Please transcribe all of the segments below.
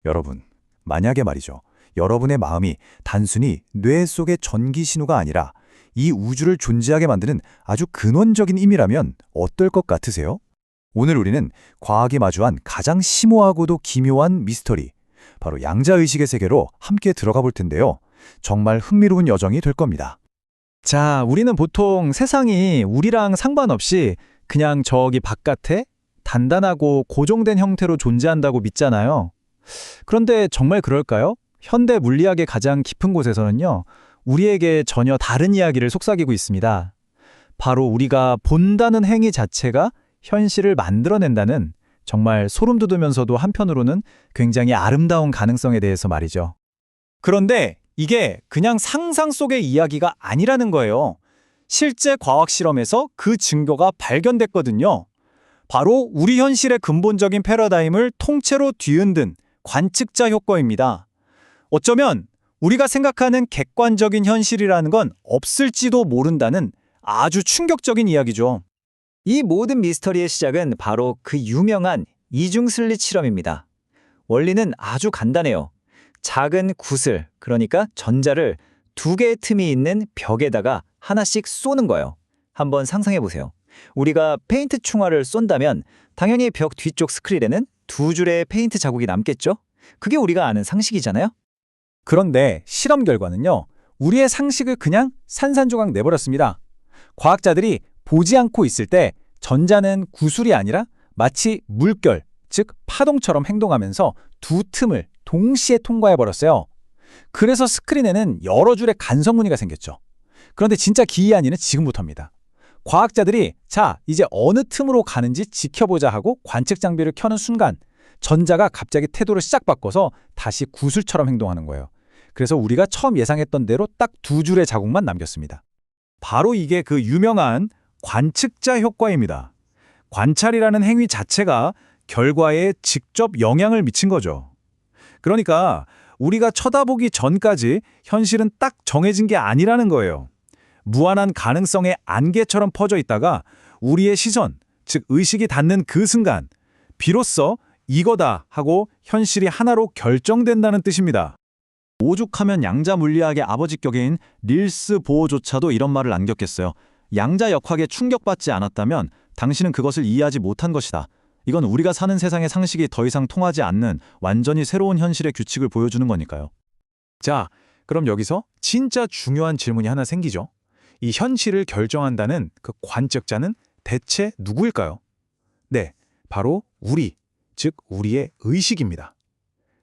여러분, 만약에 말이죠. 여러분의 마음이 단순히 뇌 속의 전기 신호가 아니라 이 우주를 존재하게 만드는 아주 근원적인 힘이라면 어떨 것 같으세요? 오늘 우리는 과학이 마주한 가장 심오하고도 기묘한 미스터리, 바로 양자의식의 세계로 함께 들어가 볼 텐데요. 정말 흥미로운 여정이 될 겁니다. 자, 우리는 보통 세상이 우리랑 상관없이 그냥 저기 바깥에 단단하고 고정된 형태로 존재한다고 믿잖아요. 그런데 정말 그럴까요? 현대 물리학의 가장 깊은 곳에서는요, 우리에게 전혀 다른 이야기를 속삭이고 있습니다. 바로 우리가 본다는 행위 자체가 현실을 만들어낸다는 정말 소름 돋으면서도 한편으로는 굉장히 아름다운 가능성에 대해서 말이죠. 그런데 이게 그냥 상상 속의 이야기가 아니라는 거예요. 실제 과학 실험에서 그 증거가 발견됐거든요. 바로 우리 현실의 근본적인 패러다임을 통째로 뒤흔든 관측자 효과입니다. 어쩌면 우리가 생각하는 객관적인 현실이라는 건 없을지도 모른다는 아주 충격적인 이야기죠. 이 모든 미스터리의 시작은 바로 그 유명한 이중슬릿 실험입니다. 원리는 아주 간단해요. 작은 구슬, 그러니까 전자를 두 개의 틈이 있는 벽에다가 하나씩 쏘는 거예요. 한번 상상해 보세요. 우리가 페인트 충화를 쏜다면 당연히 벽 뒤쪽 스크린에는 두 줄의 페인트 자국이 남겠죠? 그게 우리가 아는 상식이잖아요? 그런데 실험 결과는요, 우리의 상식을 그냥 산산조각 내버렸습니다. 과학자들이 보지 않고 있을 때 전자는 구슬이 아니라 마치 물결, 즉 파동처럼 행동하면서 두 틈을 동시에 통과해버렸어요. 그래서 스크린에는 여러 줄의 간섭 무늬가 생겼죠. 그런데 진짜 기이한 일은 지금부터입니다. 과학자들이 자, 이제 어느 틈으로 가는지 지켜보자 하고 관측 장비를 켜는 순간 전자가 갑자기 태도를 싹 바꿔서 다시 구슬처럼 행동하는 거예요. 그래서 우리가 처음 예상했던 대로 딱 두 줄의 자국만 남겼습니다. 바로 이게 그 유명한 관측자 효과입니다. 관찰이라는 행위 자체가 결과에 직접 영향을 미친 거죠. 그러니까 우리가 쳐다보기 전까지 현실은 딱 정해진 게 아니라는 거예요. 무한한 가능성의 안개처럼 퍼져 있다가 우리의 시선, 즉 의식이 닿는 그 순간 비로소 이거다 하고 현실이 하나로 결정된다는 뜻입니다. 오죽하면 양자 물리학의 아버지격인 닐스 보어조차도 이런 말을 남겼겠어요. 양자 역학에 충격받지 않았다면 당신은 그것을 이해하지 못한 것이다. 이건 우리가 사는 세상의 상식이 더 이상 통하지 않는 완전히 새로운 현실의 규칙을 보여주는 거니까요. 자, 그럼 여기서 진짜 중요한 질문이 하나 생기죠. 이 현실을 결정한다는 그 관측자는 대체 누구일까요? 네, 바로 우리, 즉 우리의 의식입니다.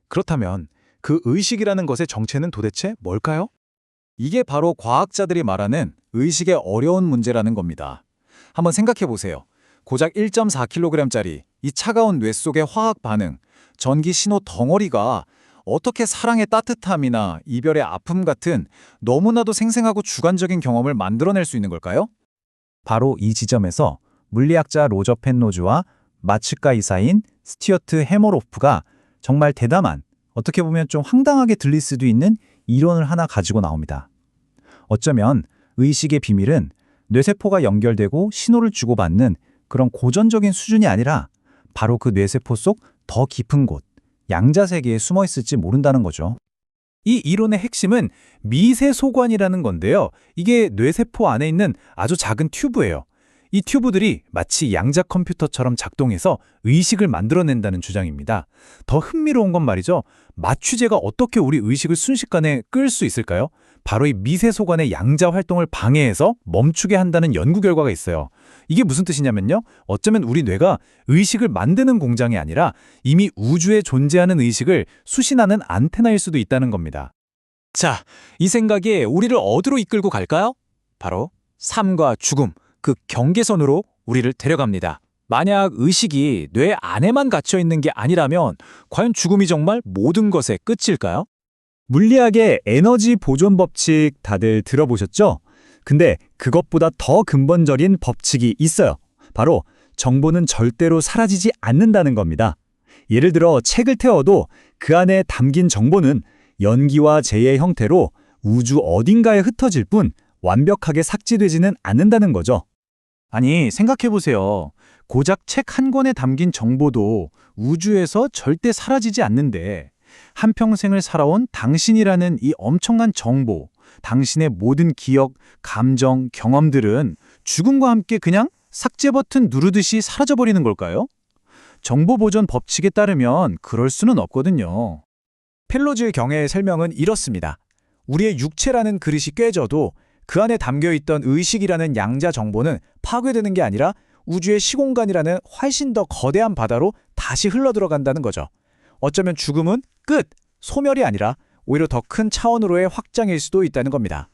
그렇다면 그 의식이라는 것의 정체는 도대체 뭘까요? 이게 바로 과학자들이 말하는 의식의 어려운 문제라는 겁니다. 한번 생각해 보세요. 고작 1.4kg짜리 이 차가운 뇌 속의 화학 반응, 전기 신호 덩어리가 어떻게 사랑의 따뜻함이나 이별의 아픔 같은 너무나도 생생하고 주관적인 경험을 만들어낼 수 있는 걸까요? 바로 이 지점에서 물리학자 로저 펜로즈와 마취과 의사인 스튜어트 해머로프가 정말 대담한, 어떻게 보면 좀 황당하게 들릴 수도 있는 이론을 하나 가지고 나옵니다. 어쩌면 의식의 비밀은 뇌세포가 연결되고 신호를 주고받는 그런 고전적인 수준이 아니라 바로 그 뇌세포 속 더 깊은 곳, 양자세계에 숨어 있을지 모른다는 거죠. 이 이론의 핵심은 미세소관이라는 건데요. 이게 뇌세포 안에 있는 아주 작은 튜브예요. 이 튜브들이 마치 양자 컴퓨터처럼 작동해서 의식을 만들어낸다는 주장입니다. 더 흥미로운 건 말이죠. 마취제가 어떻게 우리 의식을 순식간에 끌 수 있을까요? 바로 이 미세소관의 양자 활동을 방해해서 멈추게 한다는 연구 결과가 있어요. 이게 무슨 뜻이냐면요. 어쩌면 우리 뇌가 의식을 만드는 공장이 아니라 이미 우주에 존재하는 의식을 수신하는 안테나일 수도 있다는 겁니다. 자, 이 생각이 우리를 어디로 이끌고 갈까요? 바로 삶과 죽음, 그 경계선으로 우리를 데려갑니다. 만약 의식이 뇌 안에만 갇혀 있는 게 아니라면 과연 죽음이 정말 모든 것의 끝일까요? 물리학의 에너지 보존 법칙 다들 들어보셨죠? 근데 그것보다 더 근본적인 법칙이 있어요. 바로 정보는 절대로 사라지지 않는다는 겁니다. 예를 들어 책을 태워도 그 안에 담긴 정보는 연기와 재의 형태로 우주 어딘가에 흩어질 뿐 완벽하게 삭제되지는 않는다는 거죠. 아니, 생각해보세요. 고작 책 한 권에 담긴 정보도 우주에서 절대 사라지지 않는데 한평생을 살아온 당신이라는 이 엄청난 정보, 당신의 모든 기억, 감정, 경험들은 죽음과 함께 그냥 삭제 버튼 누르듯이 사라져버리는 걸까요? 정보 보존 법칙에 따르면 그럴 수는 없거든요. 펠로즈의 경애의 설명은 이렇습니다. 우리의 육체라는 그릇이 깨져도 그 안에 담겨있던 의식이라는 양자 정보는 파괴되는 게 아니라 우주의 시공간이라는 훨씬 더 거대한 바다로 다시 흘러들어간다는 거죠. 어쩌면 죽음은 끝, 소멸이 아니라 오히려 더 큰 차원으로의 확장일 수도 있다는 겁니다.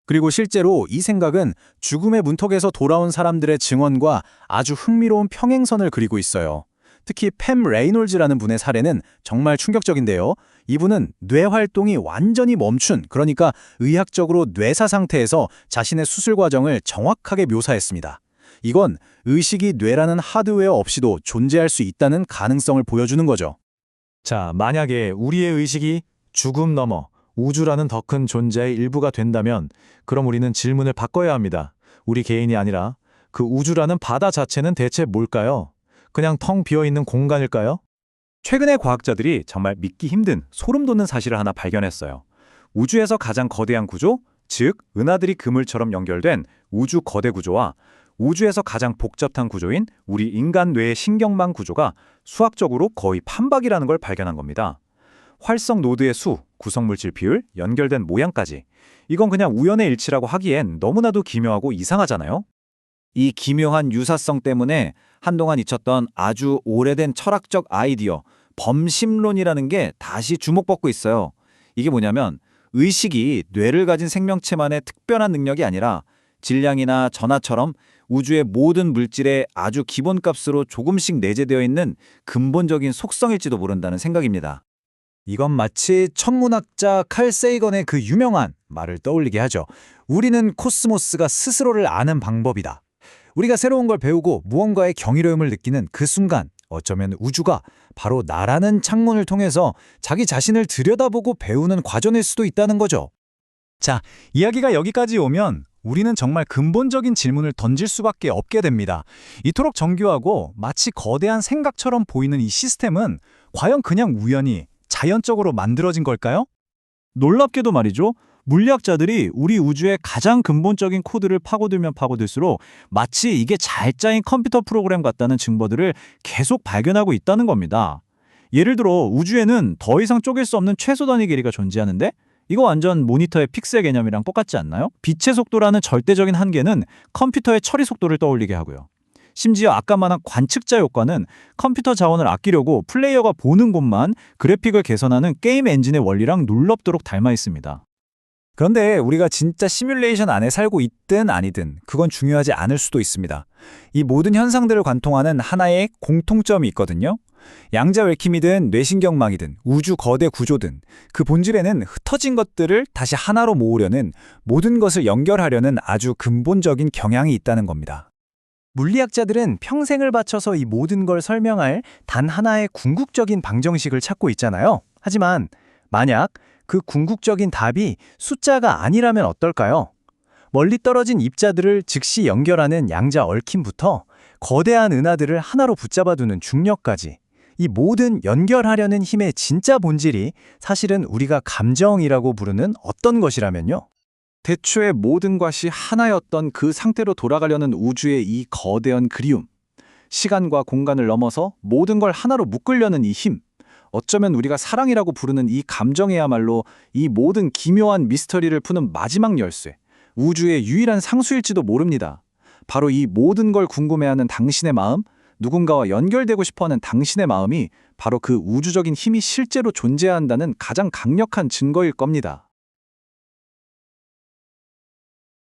그리고 실제로 이 생각은 죽음의 문턱에서 돌아온 사람들의 증언과 아주 흥미로운 평행선을 그리고 있어요. 특히 팸 레이놀즈라는 분의 사례는 정말 충격적인데요. 이분은 뇌 활동이 완전히 멈춘, 그러니까 의학적으로 뇌사 상태에서 자신의 수술 과정을 정확하게 묘사했습니다. 이건 의식이 뇌라는 하드웨어 없이도 존재할 수 있다는 가능성을 보여주는 거죠. 자, 만약에 우리의 의식이 죽음 넘어 우주라는 더 큰 존재의 일부가 된다면 그럼 우리는 질문을 바꿔야 합니다. 우리 개인이 아니라 그 우주라는 바다 자체는 대체 뭘까요? 그냥 텅 비어있는 공간일까요? 최근에 과학자들이 정말 믿기 힘든 소름 돋는 사실을 하나 발견했어요. 우주에서 가장 거대한 구조, 즉 은하들이 그물처럼 연결된 우주 거대 구조와 우주에서 가장 복잡한 구조인 우리 인간 뇌의 신경망 구조가 수학적으로 거의 판박이라는 걸 발견한 겁니다. 활성 노드의 수, 구성물질 비율, 연결된 모양까지. 이건 그냥 우연의 일치라고 하기엔 너무나도 기묘하고 이상하잖아요? 이 기묘한 유사성 때문에 한동안 잊혔던 아주 오래된 철학적 아이디어, 범심론이라는 게 다시 주목받고 있어요. 이게 뭐냐면 의식이 뇌를 가진 생명체만의 특별한 능력이 아니라 질량이나 전하처럼 우주의 모든 물질의 아주 기본값으로 조금씩 내재되어 있는 근본적인 속성일지도 모른다는 생각입니다. 이건 마치 천문학자 칼 세이건의 그 유명한 말을 떠올리게 하죠. 우리는 코스모스가 스스로를 아는 방법이다. 우리가 새로운 걸 배우고 무언가의 경이로움을 느끼는 그 순간 어쩌면 우주가 바로 나라는 창문을 통해서 자기 자신을 들여다보고 배우는 과정일 수도 있다는 거죠. 자, 이야기가 여기까지 오면 우리는 정말 근본적인 질문을 던질 수밖에 없게 됩니다. 이토록 정교하고 마치 거대한 생각처럼 보이는 이 시스템은 과연 그냥 우연히 자연적으로 만들어진 걸까요? 놀랍게도 말이죠. 물리학자들이 우리 우주의 가장 근본적인 코드를 파고들면 파고들수록 마치 이게 잘 짜인 컴퓨터 프로그램 같다는 증거들을 계속 발견하고 있다는 겁니다. 예를 들어 우주에는 더 이상 쪼갤 수 없는 최소 단위 길이가 존재하는데 이거 완전 모니터의 픽셀 개념이랑 똑같지 않나요? 빛의 속도라는 절대적인 한계는 컴퓨터의 처리 속도를 떠올리게 하고요. 심지어 아까 말한 관측자 효과는 컴퓨터 자원을 아끼려고 플레이어가 보는 곳만 그래픽을 개선하는 게임 엔진의 원리랑 놀랍도록 닮아 있습니다. 그런데 우리가 진짜 시뮬레이션 안에 살고 있든 아니든 그건 중요하지 않을 수도 있습니다. 이 모든 현상들을 관통하는 하나의 공통점이 있거든요. 양자 웰킴이든 뇌신경망이든 우주 거대 구조든 그 본질에는 흩어진 것들을 다시 하나로 모으려는, 모든 것을 연결하려는 아주 근본적인 경향이 있다는 겁니다. 물리학자들은 평생을 바쳐서 이 모든 걸 설명할 단 하나의 궁극적인 방정식을 찾고 있잖아요. 하지만 만약 그 궁극적인 답이 숫자가 아니라면 어떨까요? 멀리 떨어진 입자들을 즉시 연결하는 양자 얽힘부터 거대한 은하들을 하나로 붙잡아두는 중력까지, 이 모든 연결하려는 힘의 진짜 본질이 사실은 우리가 감정이라고 부르는 어떤 것이라면요. 대초의 모든 것이 하나였던 그 상태로 돌아가려는 우주의 이 거대한 그리움, 시간과 공간을 넘어서 모든 걸 하나로 묶으려는 이 힘, 어쩌면 우리가 사랑이라고 부르는 이 감정이야말로 이 모든 기묘한 미스터리를 푸는 마지막 열쇠, 우주의 유일한 상수일지도 모릅니다. 바로 이 모든 걸 궁금해하는 당신의 마음, 누군가와 연결되고 싶어하는 당신의 마음이 바로 그 우주적인 힘이 실제로 존재한다는 가장 강력한 증거일 겁니다.